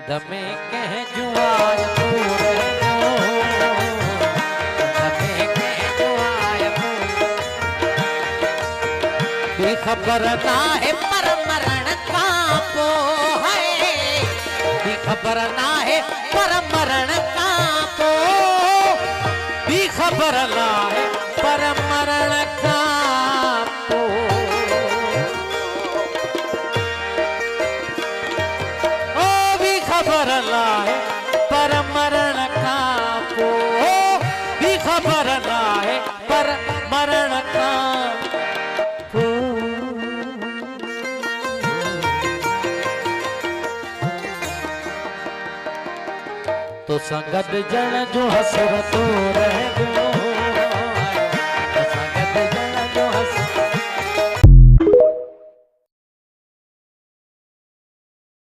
दमे कह जुआर पूरे दमे कह जुआर भी खबर ना है पर मरण का पो है भी खबर ना है पर मरण का पो भी खबर ना है पर मरण का पो खबर ला है पर मरण का पो भी खबर ला है पर मरण का पो तो संगत जन जो हसरतो रह